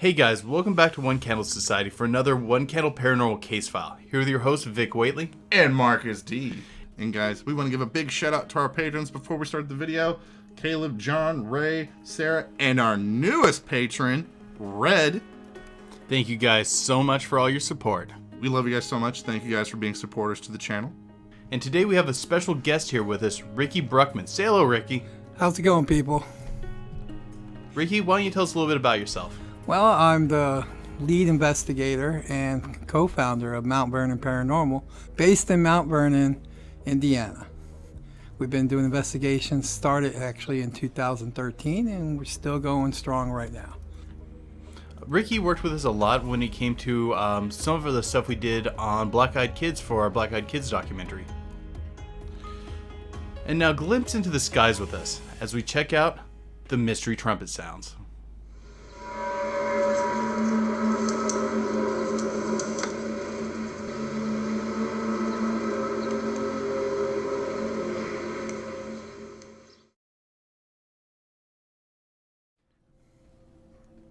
Hey guys, welcome back to One Candle Society for another One Candle Paranormal case file. Here with your host, Vic Whateley. And Marcus D. And guys, we want to give a big shout out to our patrons before we start the video. Caleb, John, Ray, Sarah, and our newest patron, Red. Thank you guys so much for all your support. We love you guys so much. Thank you guys for being supporters to the channel. And today we have a special guest here with us, Ricky Bruckman. Say hello, Ricky. How's it going, people? Ricky, why don't you tell us a little bit about yourself? Well, I'm the lead investigator and co-founder of Mount Vernon Paranormal, based in Mount Vernon, Indiana. We've been doing investigations, started actually in 2013, and we're still going strong right now. Ricky worked with us a lot when it came to some of the stuff we did on Black Eyed Kids for our Black Eyed Kids documentary. And now glimpse into the skies with us as we check out the Mystery Trumpet Sounds.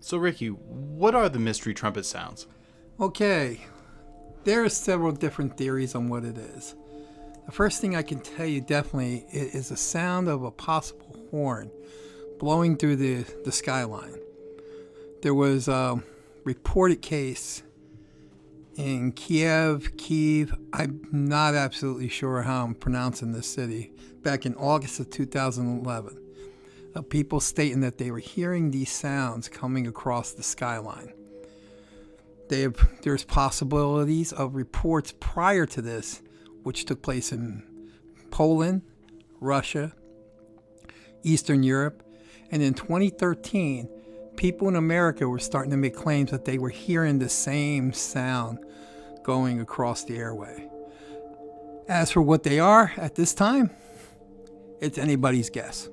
So Ricky, what are the Mystery Trumpet Sounds? Okay, there are several different theories on what it is. The first thing I can tell you definitely is the sound of a possible horn blowing through the skyline. There was a reported case in Kiev, I'm not absolutely sure how I'm pronouncing this city, back in August of 2011. People stating that they were hearing these sounds coming across the skyline. There's possibilities of reports prior to this, which took place in Poland, Russia, Eastern Europe, and in 2013, people in America were starting to make claims that they were hearing the same sound going across the airway. As for what they are at this time, it's anybody's guess.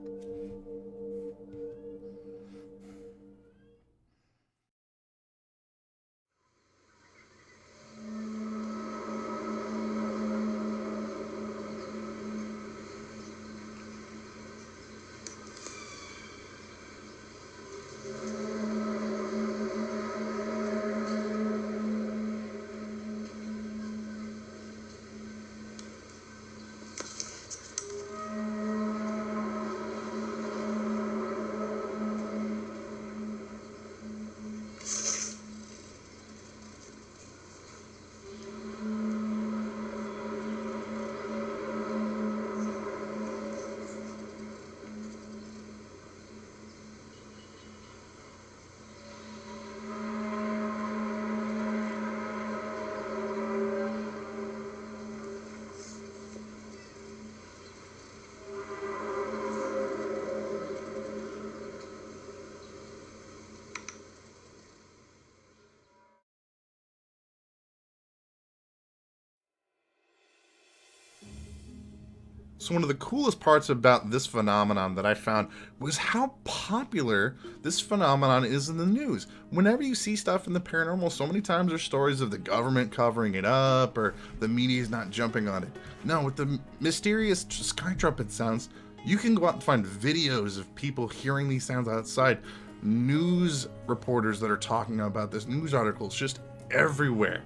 So one of the coolest parts about this phenomenon that I found was how popular this phenomenon is in the news. Whenever you see stuff in the paranormal, so many times there's stories of the government covering it up or the media's not jumping on it. No, with the mysterious sky trumpet sounds, you can go out and find videos of people hearing these sounds outside. News reporters that are talking about this, news articles just everywhere.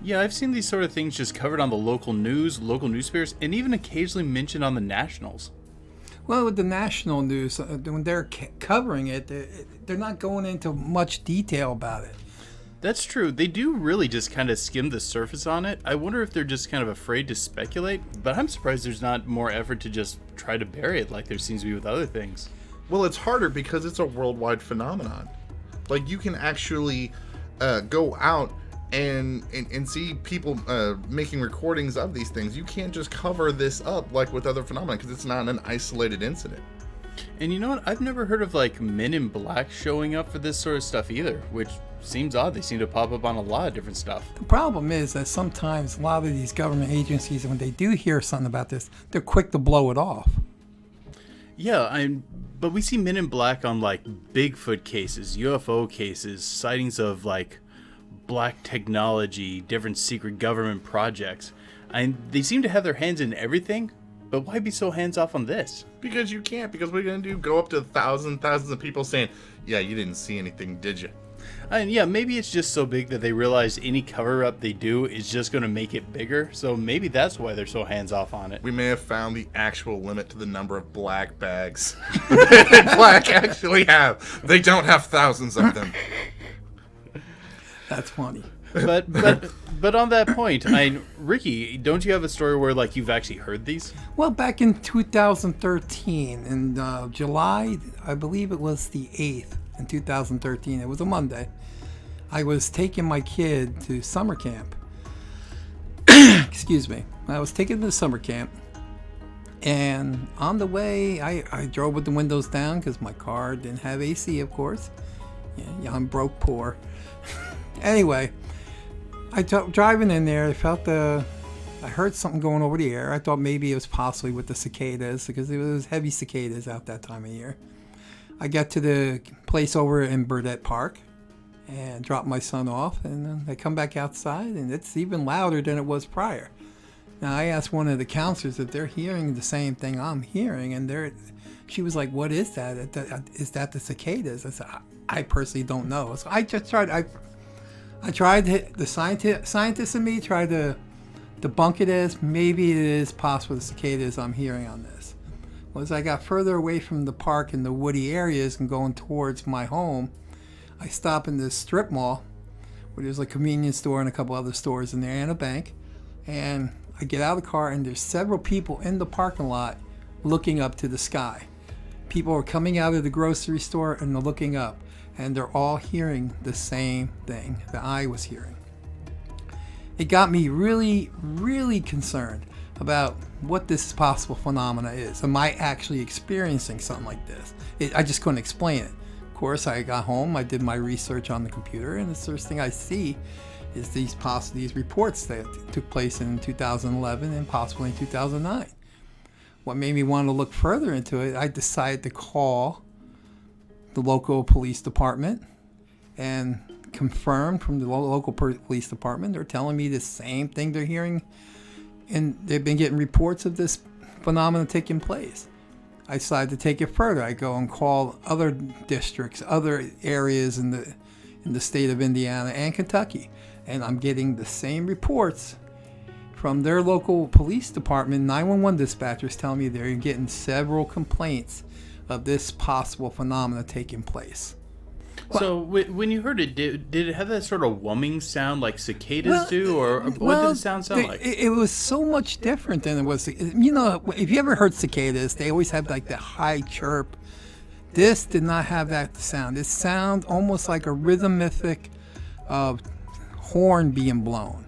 Yeah, I've seen these sort of things just covered on the local news, local newspapers, and even occasionally mentioned on the nationals. Well, with the national news, when they're covering it, they're not going into much detail about it. That's true. They do really just kind of skim the surface on it. I wonder if they're just kind of afraid to speculate, but I'm surprised there's not more effort to just try to bury it like there seems to be with other things. Well, it's harder because it's a worldwide phenomenon. Like, you can actually go out and see people making recordings of these things. You can't just cover this up like with other phenomena because it's not an isolated incident. And you know what? I've never heard of like Men in Black showing up for this sort of stuff either, which seems odd. They seem to pop up on a lot of different stuff. The problem is that sometimes a lot of these government agencies, when they do hear something about this, they're quick to blow it off. Yeah, but we see Men in Black on like Bigfoot cases, UFO cases, sightings of like black technology, different secret government projects. And they seem to have their hands in everything, but why be so hands off on this? Because you can't, because what are you going to do? Go up to thousands of people saying, yeah, you didn't see anything, did you? And yeah, maybe it's just so big that they realize any cover up they do is just going to make it bigger. So maybe that's why they're so hands off on it. We may have found the actual limit to the number of black bags that black actually have. They don't have thousands of them. That's funny. But on that point, Ricky, don't you have a story where like you've actually heard these? Well, back in 2013, in July, I believe it was the 8th in 2013. It was a Monday. I was taking my kid to summer camp. Excuse me. I was taking him to summer camp. And on the way, I drove with the windows down because my car didn't have AC, of course. Yeah, I'm broke poor. Anyway, driving in there, I heard something going over the air. I thought maybe it was possibly with the cicadas because there was heavy cicadas out that time of year. I got to the place over in Burdett Park and dropped my son off, and then I come back outside, and it's even louder than it was prior. Now, I asked one of the counselors if they're hearing the same thing I'm hearing, and she was like, "What is that? Is that the cicadas?" I said, "I personally don't know." So I just tried. I tried the scientist in me tried to debunk it as maybe it is possible the cicadas I'm hearing on this. Well, as I got further away from the park and the woody areas and going towards my home, I stop in this strip mall where there's a convenience store and a couple other stores in there and a bank. And I get out of the car and there's several people in the parking lot looking up to the sky. People are coming out of the grocery store and they're looking up. And they're all hearing the same thing that I was hearing. It got me really, really concerned about what this possible phenomena is. Am I actually experiencing something like this? I just couldn't explain it. Of course, I got home, I did my research on the computer, and the first thing I see is these reports that took place in 2011 and possibly in 2009. What made me want to look further into it, I decided to call the local police department and confirm from the local police department they're telling me the same thing they're hearing, and they've been getting reports of this phenomenon taking place. I decided to take it further. I go and call other districts, other areas in the state of Indiana and Kentucky, and I'm getting the same reports from their local police department. 911 dispatchers telling me they're getting several complaints of this possible phenomena taking place. So when you heard it, did it have that sort of wumming sound like cicadas do, or what did the sound like? It was so much different than it was. You know, if you ever heard cicadas, they always have like that high chirp. This did not have that sound. It sounded almost like a rhythmic horn being blown.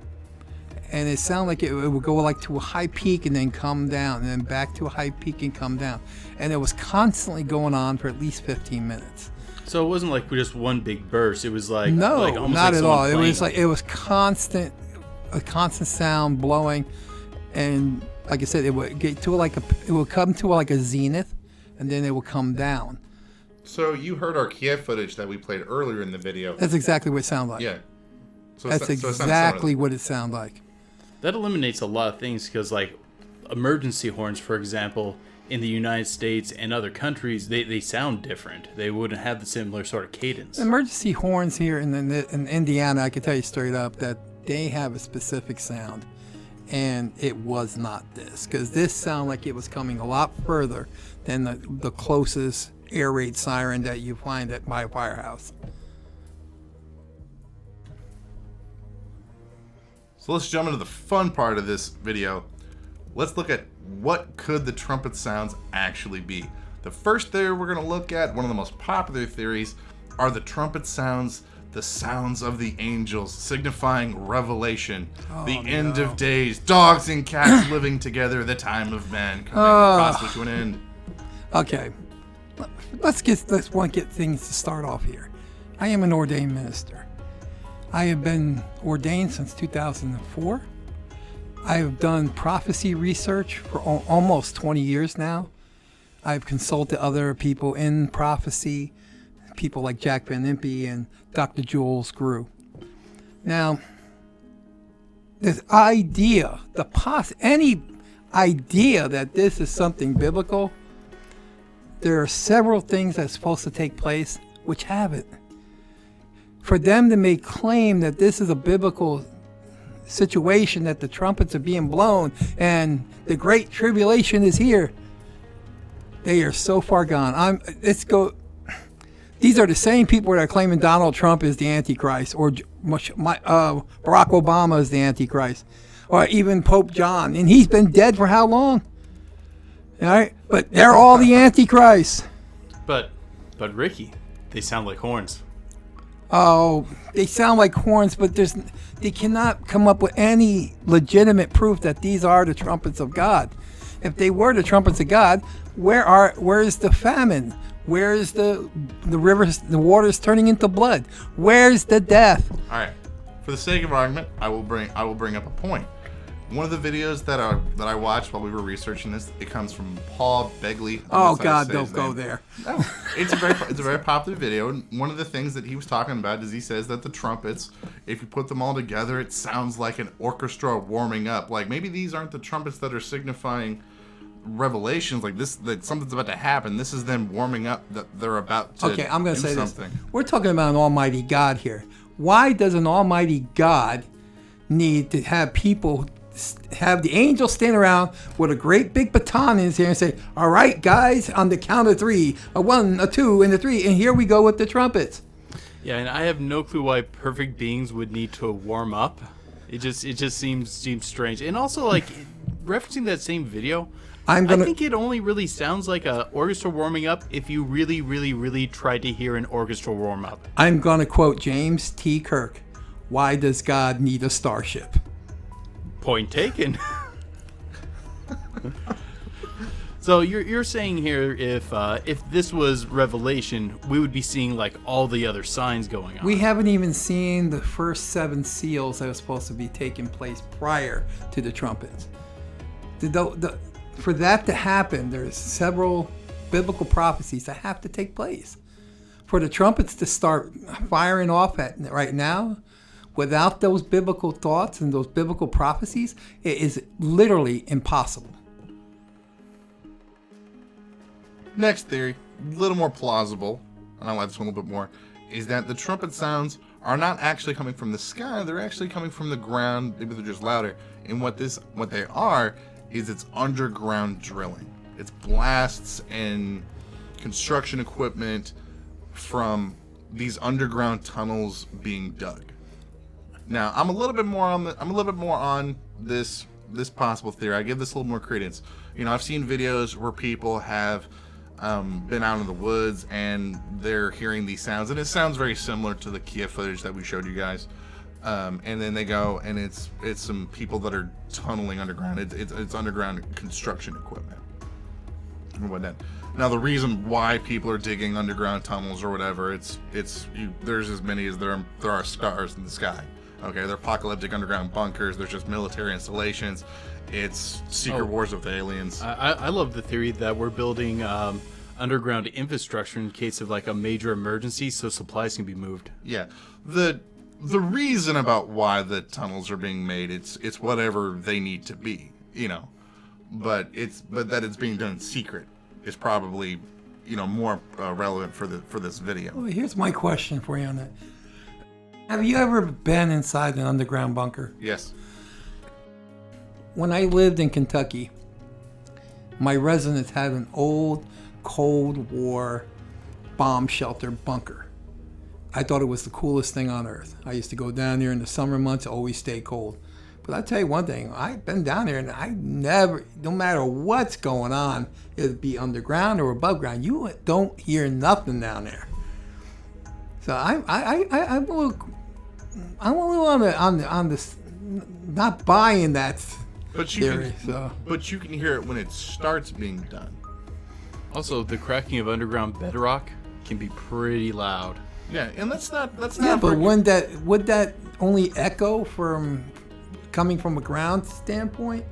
And it sounded like it would go like to a high peak and then come down, and then back to a high peak and come down. And it was constantly going on for at least 15 minutes. So it wasn't like just one big burst. It was like almost not at all. Playing. It was constant, a constant sound blowing, and like I said, it would get to it would come to like a zenith, and then it would come down. So you heard our Kiev footage that we played earlier in the video. That's exactly what it sounded like. Yeah. That's exactly what it sounded like. That eliminates a lot of things because, like, emergency horns, for example, in the United States and other countries, they sound different. They wouldn't have the similar sort of cadence. Emergency horns here in Indiana, I can tell you straight up that they have a specific sound, and it was not this, because this sounded like it was coming a lot further than the closest air raid siren that you find at my firehouse. So let's jump into the fun part of this video. Let's look at what could the trumpet sounds actually be. The first theory we're going to look at, one of the most popular theories, are the trumpet sounds, the sounds of the angels, signifying revelation, the end of days, dogs and cats living together, the time of man coming possibly to an end. Okay, let's want to get things to start off here. I am an ordained minister. I have been ordained since 2004. I have done prophecy research for almost 20 years now. I've consulted other people in prophecy, people like Jack Van Impe and Dr. Jules Grew. Now, this idea, any idea that this is something biblical, there are several things that's supposed to take place which haven't. for them to make claim that this is a biblical situation, that the trumpets are being blown and the great tribulation is here, they are so far gone. These are the same people that are claiming Donald Trump is the Antichrist, or Barack Obama is the Antichrist, or even Pope John, and he's been dead for how long? All right, but they're all the Antichrists. But Ricky, they sound like horns. Oh, they sound like horns, but they cannot come up with any legitimate proof that these are the trumpets of God. If they were the trumpets of God, where is the famine? Where is the rivers, the waters turning into blood? Where's the death? All right. For the sake of argument, I will bring up a point. One of the videos that I watched while we were researching this, it comes from Paul Begley. Oh God, don't go there. No, it's a very popular video, and one of the things that he was talking about is he says that the trumpets, if you put them all together, it sounds like an orchestra warming up. Like maybe these aren't the trumpets that are signifying revelations, like this, that something's about to happen. This is them warming up, that they're about to. Okay, I'm going to say something. This. We're talking about an Almighty God here. Why does an Almighty God need to have people? Have the angels stand around with a great big baton in his hand and say, all right, guys, on the count of 3, a 1, a 2, and a 3, and here we go with the trumpets. Yeah, and I have no clue why perfect beings would need to warm up. It just seems strange. And also, like, referencing that same video, I think it only really sounds like a orchestra warming up if you really, really, really try to hear an orchestra warm up. I'm going to quote James T. Kirk. Why does God need a starship? Point taken. So you're saying here, if this was Revelation, we would be seeing like all the other signs going on. We haven't even seen the first 7 seals that are supposed to be taking place prior to the trumpets. For that to happen, there's several biblical prophecies that have to take place. For the trumpets to start firing off right now, without those biblical thoughts and those biblical prophecies, it is literally impossible. Next theory, a little more plausible, and I like this one a little bit more, is that the trumpet sounds are not actually coming from the sky, they're actually coming from the ground, maybe they're just louder. And what they are is it's underground drilling. It's blasts and construction equipment from these underground tunnels being dug. Now, I'm a little bit more on this possible theory. I give this a little more credence. You know, I've seen videos where people have been out in the woods and they're hearing these sounds, and it sounds very similar to the Kia footage that we showed you guys. And then they go and it's some people that are tunneling underground. It's underground construction equipment and whatnot. Now, the reason why people are digging underground tunnels or whatever, there's as many as there are stars in the sky. Okay, they're apocalyptic underground bunkers. There's just military installations. It's secret wars with aliens. I love the theory that we're building underground infrastructure in case of like a major emergency, so supplies can be moved. Yeah, the reason about why the tunnels are being made, it's whatever they need to be, you know, but that it's being done in secret is probably, you know, more relevant for this video. Well, here's my question for you on that. Have you ever been inside an underground bunker? Yes. When I lived in Kentucky, my residence had an old Cold War bomb shelter bunker. I thought it was the coolest thing on earth. I used to go down there in the summer months, always stay cold. But I'll tell you one thing, I've been down there and I never, no matter what's going on, it'd be underground or above ground, you don't hear nothing down there. So I'm a little on this, not buying that theory. But you can hear it when it starts being done. Also, the cracking of underground bedrock can be pretty loud. Yeah, and that's not. Yeah, but would that only echo from coming from a ground standpoint?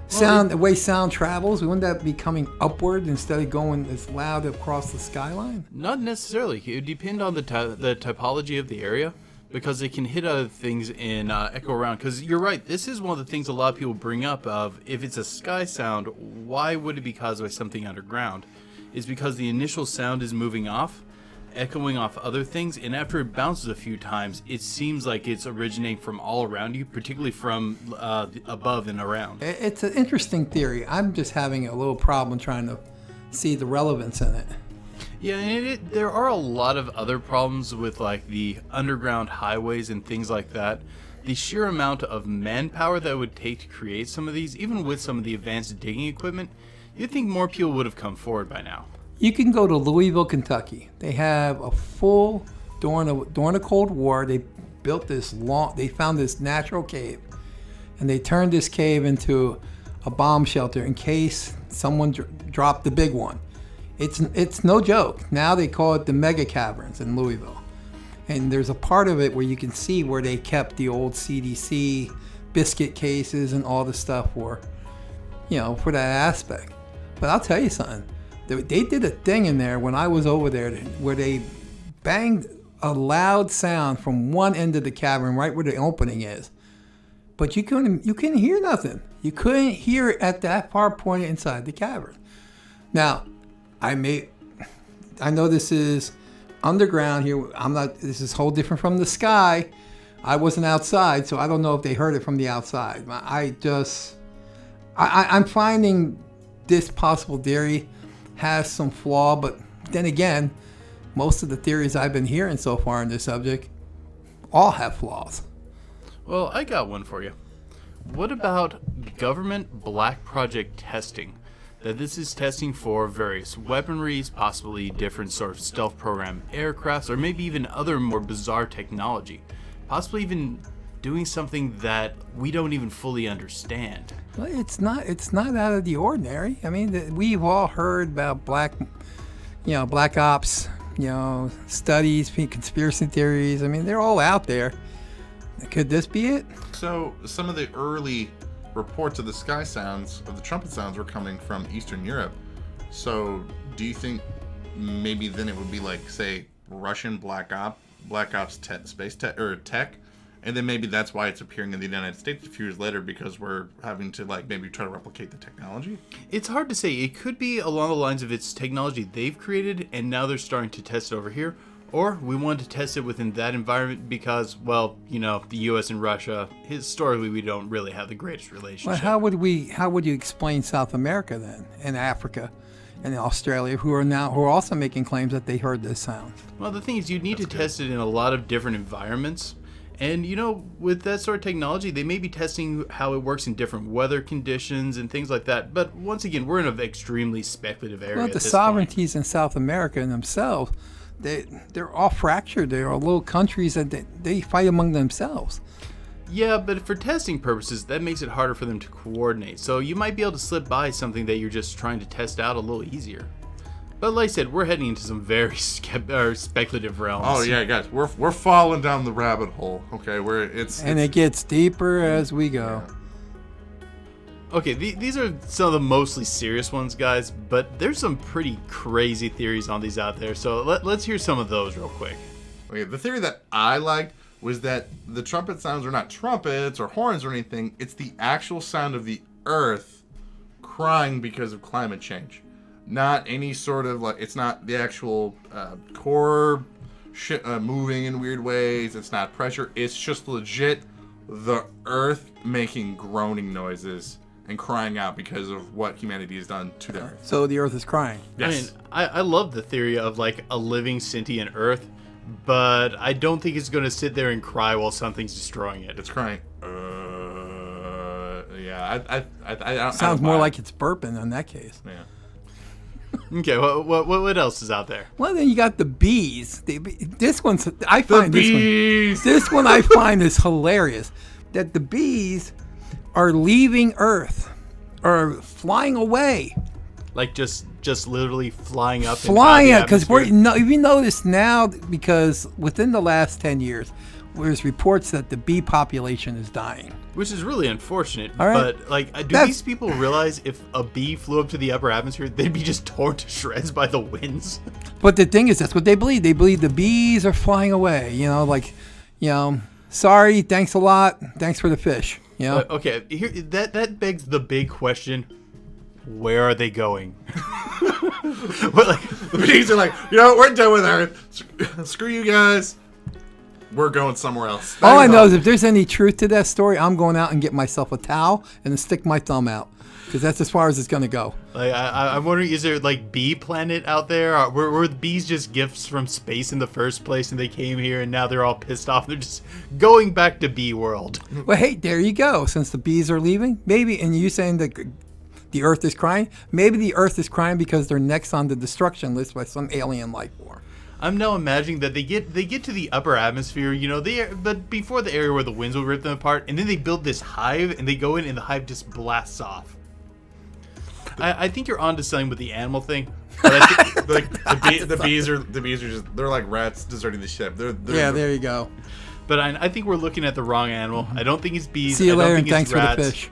The way sound travels, wouldn't that be coming upward instead of going as loud across the skyline? Not necessarily. It would depend on the typology of the area, because it can hit other things and echo around. Because you're right, this is one of the things a lot of people bring up of, if it's a sky sound, why would it be caused by something underground? It's because the initial sound is moving off, echoing off other things, and after it bounces a few times, it seems like it's originating from all around you, particularly from above and around. It's an interesting theory. I'm just having a little problem trying to see the relevance in it. Yeah, and there are a lot of other problems with like the underground highways and things like that. The sheer amount of manpower that it would take to create some of these, even with some of the advanced digging equipment, you'd think more people would have come forward by now. You can go to Louisville, Kentucky. They have a full, during the Cold War, they built they found this natural cave, and they turned this cave into a bomb shelter in case someone dropped the big one. It's no joke. Now they call it the Mega Caverns in Louisville. And there's a part of it where you can see where they kept the old CDC biscuit cases and all the stuff for that aspect. But I'll tell you something. They did a thing in there when I was over there where they banged a loud sound from one end of the cavern right where the opening is. But you couldn't hear nothing. You couldn't hear it at that far point inside the cavern. Now, I know this is underground here. This is whole different from the sky. I wasn't outside, so I don't know if they heard it from the outside. I'm finding this possible theory has some flaw, but then again, most of the theories I've been hearing so far on this subject all have flaws. Well, I got one for you. What about government black project testing? That this is testing for various weaponries, possibly different sort of stealth program aircrafts, or maybe even other more bizarre technology. Possibly even doing something that we don't even fully understand. Well, it's not out of the ordinary. I mean, we've all heard about black ops, studies, conspiracy theories. I mean, they're all out there. Could this be it? So some of the early reports of the trumpet sounds were coming from Eastern Europe. So do you think maybe then it would be like, say, Russian black ops space tech, and then maybe that's why it's appearing in the United States a few years later, because we're having to maybe try to replicate the technology? It's hard to say. It could be along the lines of it's technology they've created and now they're starting to test it over here. Or we wanted to test it within that environment because, the U.S. and Russia, historically, we don't really have the greatest relationship. Well, how would you explain South America then, and Africa, and Australia, who are also making claims that they heard this sound? Well, the thing is, you need to test it in a lot of different environments. And, with that sort of technology, they may be testing how it works in different weather conditions and things like that. But once again, we're in an extremely speculative area. Well, the sovereignties in South America in themselves, they're all fractured. They are little countries that they fight among themselves. Yeah, but for testing purposes, that makes it harder for them to coordinate. So you might be able to slip by something that you're just trying to test out a little easier. But like I said, we're heading into some very speculative realms. Oh yeah, guys, we're falling down the rabbit hole. Okay, it gets deeper as we go. Yeah. Okay, these are some of the mostly serious ones, guys, but there's some pretty crazy theories on these out there, so let's hear some of those real quick. Okay, the theory that I liked was that the trumpet sounds are not trumpets or horns or anything. It's the actual sound of the earth crying because of climate change. Not any sort of, it's not the actual core moving in weird ways. It's not pressure. It's just legit the earth making groaning noises and crying out because of what humanity has done to the earth. So the earth is crying. Yes. I mean, I love the theory of a living sentient earth, but I don't think it's going to sit there and cry while something's destroying it. It's crying. Yeah, I sounds more like it's burping in that case. Yeah. Okay, what else is out there? Well, then you got the bees. This one I find I find is hilarious. That the bees are leaving Earth, or flying away. Like just literally flying up. Flying up, because you notice now, because within the last 10 years, there's reports that the bee population is dying. Which is really unfortunate. All right. But do these people realize if a bee flew up to the upper atmosphere, they'd be just torn to shreds by the winds? But the thing is, that's what they believe. They believe the bees are flying away. Sorry, thanks a lot, thanks for the fish. Okay, here that begs the big question: where are they going? What, like, The bees are like, we're done with Earth. Screw you guys. We're going somewhere else. All I know is if there's any truth to that story, I'm going out and get myself a towel and then stick my thumb out. Because that's as far as it's going to go. like I'm wondering, is there like bee planet out there? Were the bees just gifts from space in the first place and they came here and now they're all pissed off? They're just going back to bee world. Well, hey, there you go. Since the bees are leaving, maybe, and you saying that the Earth is crying, maybe the Earth is crying because they're next on the destruction list by some alien life form. I'm now imagining that they get to the upper atmosphere, but before the area where the winds will rip them apart, and then they build this hive and they go in and the hive just blasts off. I think you're onto something with the animal thing. But I think, like the bees are just, they're like rats deserting the ship. They're There you go. But I think we're looking at the wrong animal. I don't think it's bees. See you I don't later, think and thanks it's rats. for the fish.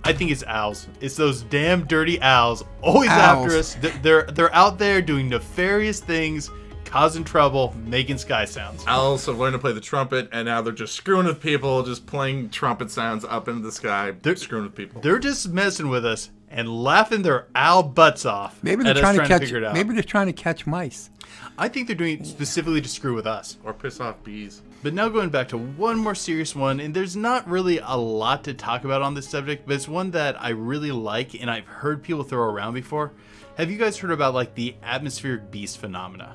I think it's owls. It's those damn dirty owls, always Owls. after us. They're out there doing nefarious things, causing trouble, making sky sounds. Owls have learned to play the trumpet, and now they're just screwing with people, just playing trumpet sounds up into the sky. They're screwing with people. They're just messing with us and laughing their owl butts off. Maybe they're at us trying to catch. figure it out. Maybe they're trying to catch mice. I think they're doing it specifically to screw with us. Or piss off bees. But now going back to one more serious one, and there's not really a lot to talk about on this subject, but it's one that I really like and I've heard people throw around before. Have you guys heard about like the atmospheric beast phenomena?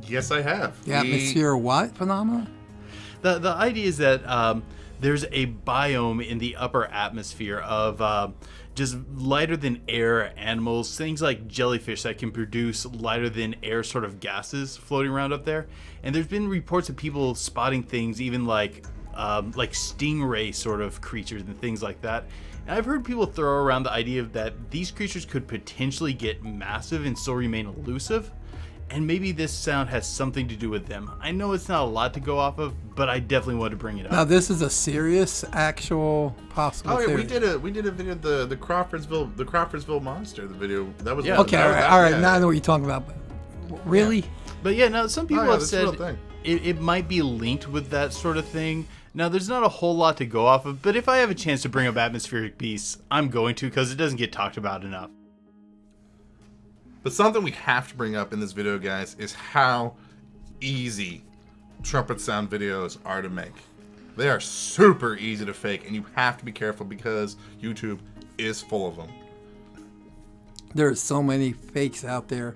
Yes, I have. The atmosphere what phenomena? The idea is that there's a biome in the upper atmosphere of just lighter than air animals, things like jellyfish that can produce lighter than air sort of gases floating around up there. And there's been reports of people spotting things even like stingray sort of creatures and things like that. And I've heard people throw around the idea that these creatures could potentially get massive and still remain elusive. And maybe this sound has something to do with them. I know it's not a lot to go off of, but I definitely wanted to bring it up. Now this is a serious, actual, possible theory. we did a video of the Crawfordsville monster. The video that was Okay, all right. Now I know what you're talking about. But really? Yeah. But yeah, now some people have that's a real said thing. it might be linked with that sort of thing. Now there's not a whole lot to go off of, but if I have a chance to bring up atmospheric beasts, I'm going to because it doesn't get talked about enough. But something we have to bring up in this video, guys, is how easy trumpet sound videos are to make. They are super easy to fake, and you have to be careful because YouTube is full of them. There are so many fakes out there.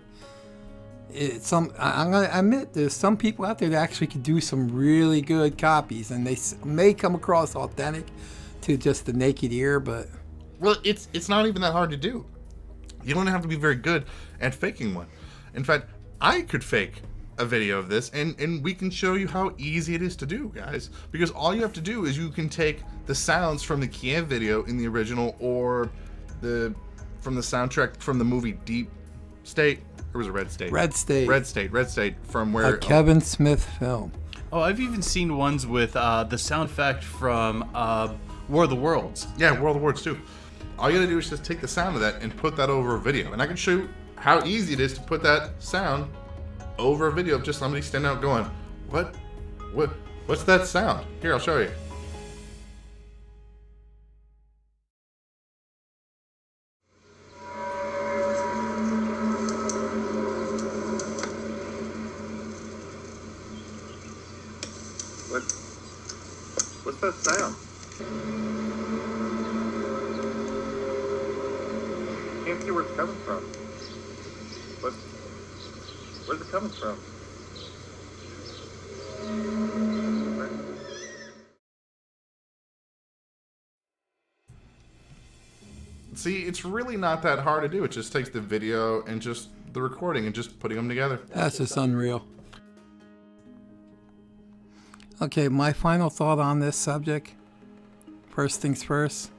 I'm gonna admit, there's some people out there that actually could do some really good copies, and they may come across authentic to just the naked ear, but Well, it's not even that hard to do. You don't have to be very good at faking one. In fact, I could fake a video of this, and we can show you how easy it is to do, guys. Because all you have to do is you can take the sounds from the Kiev video in the original, or from the soundtrack from the movie Deep State, or was it Red State? Red State, from where a Kevin Smith film. Oh, I've even seen ones with the sound effect from War of the Worlds. Yeah, World of War II. All you gotta do is just take the sound of that and put that over a video. And I can show you how easy it is to put that sound over a video of just somebody standing out going, what's that sound? Here, I'll show you. What's that sound? Can't see where it's coming from. Where's it coming from? See, it's really not that hard to do. It just takes the video and just the recording and just putting them together. That's just unreal. Okay, my final thought on this subject. First things first,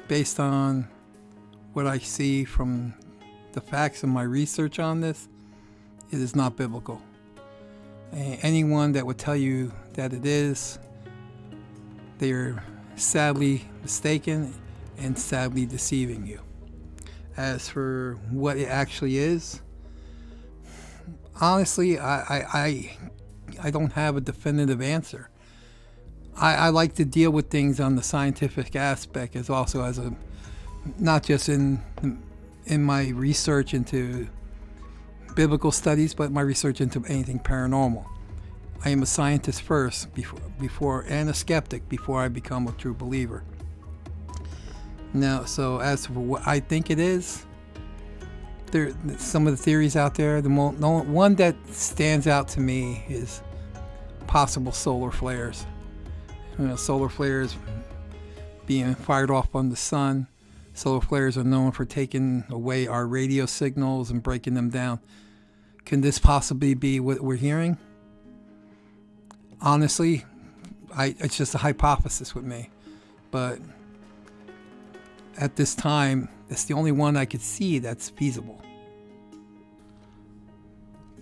based on what I see from the facts of my research on this, it is not biblical. Anyone that would tell you that it is, they are sadly mistaken and sadly deceiving you. As for what it actually is, honestly, I don't have a definitive answer. I like to deal with things on the scientific aspect as also as a, not just in in my research into biblical studies, but my research into anything paranormal. I am a scientist first, before and a skeptic before I become a true believer. Now, so as for what I think it is, there some of the theories out there. The one that stands out to me is possible solar flares. Solar flares being fired off on the sun. Solar flares are known for taking away our radio signals and breaking them down. Can this possibly be what we're hearing? Honestly, it's just a hypothesis with me. But at this time, it's the only one I could see that's feasible.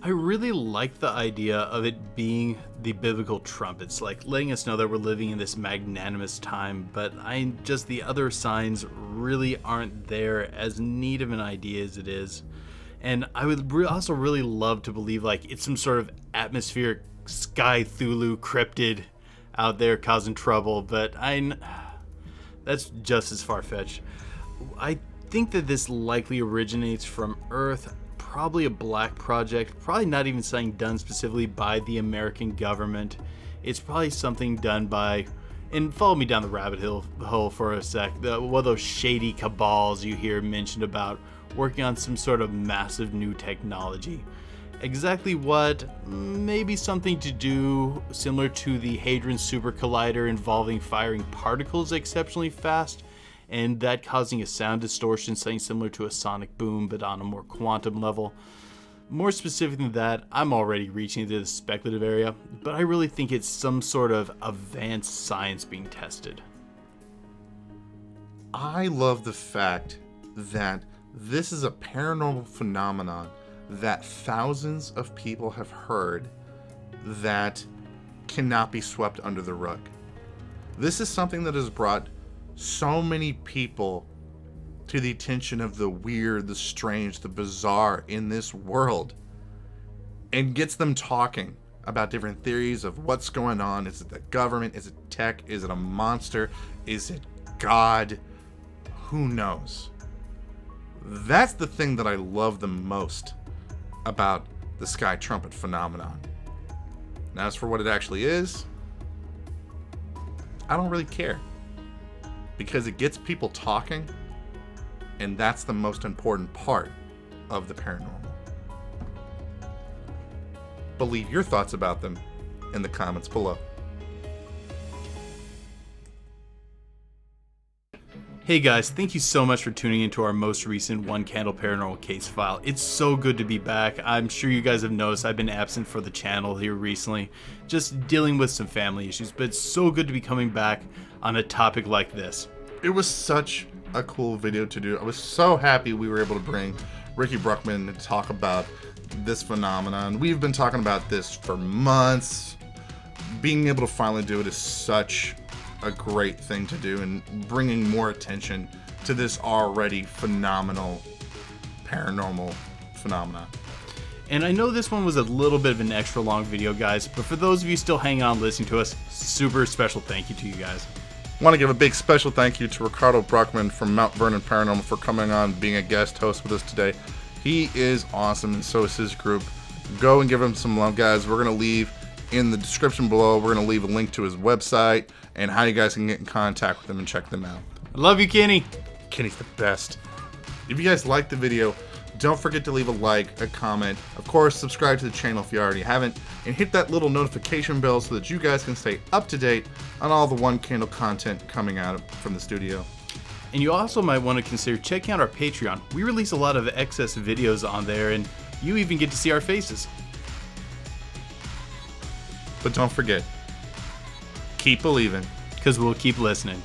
I really like the idea of it being the biblical trumpets, like letting us know that we're living in this magnanimous time, but the other signs really aren't there, as neat of an idea as it is. And I would also really love to believe like it's some sort of atmospheric Sky Thulu cryptid out there causing trouble, but that's just as far-fetched. I think that this likely originates from Earth, probably a black project, probably not even something done specifically by the American government. It's probably something done by, and follow me down the rabbit hole for a sec, one of those shady cabals you hear mentioned about working on some sort of massive new technology. Exactly what? Maybe something to do similar to the Hadron Super Collider, involving firing particles exceptionally fast, and that causing a sound distortion, something similar to a sonic boom, but on a more quantum level. More specific than that, I'm already reaching into the speculative area, but I really think it's some sort of advanced science being tested. I love the fact that this is a paranormal phenomenon that thousands of people have heard that cannot be swept under the rug. This is something that has brought so many people to the attention of the weird, the strange, the bizarre in this world, and gets them talking about different theories of what's going on. Is it the government? Is it tech? Is it a monster? Is it God? Who knows? That's the thing that I love the most about the sky trumpet phenomenon. And as for what it actually is, I don't really care, because it gets people talking, and that's the most important part of the paranormal. But leave your thoughts about them in the comments below. Hey guys, thank you so much for tuning into our most recent One Candle Paranormal Case File. It's so good to be back. I'm sure you guys have noticed I've been absent for the channel here recently, just dealing with some family issues, but it's so good to be coming back on a topic like this. It was such a cool video to do. I was so happy we were able to bring Ricky Bruckman to talk about this phenomenon. We've been talking about this for months. Being able to finally do it is such a great thing to do, and bringing more attention to this already phenomenal paranormal phenomenon. And I know this one was a little bit of an extra long video, guys, but for those of you still hanging on listening to us, super special thank you to you guys. I want to give a big special thank you to Ricardo Bruckman from Mount Vernon Paranormal for coming on, being a guest host with us today. He is awesome, and so is his group. Go and give him some love, guys. We're going to leave in the description below, we're going to leave a link to his website and how you guys can get in contact with him and check them out. I love you, Kenny. Kenny's the best. If you guys liked the video, don't forget to leave a like, a comment. Of course, subscribe to the channel if you already haven't, and hit that little notification bell so that you guys can stay up to date on all the One Candle content coming out from the studio. And you also might want to consider checking out our Patreon. We release a lot of excess videos on there, and you even get to see our faces. But don't forget, keep believing, because we'll keep listening.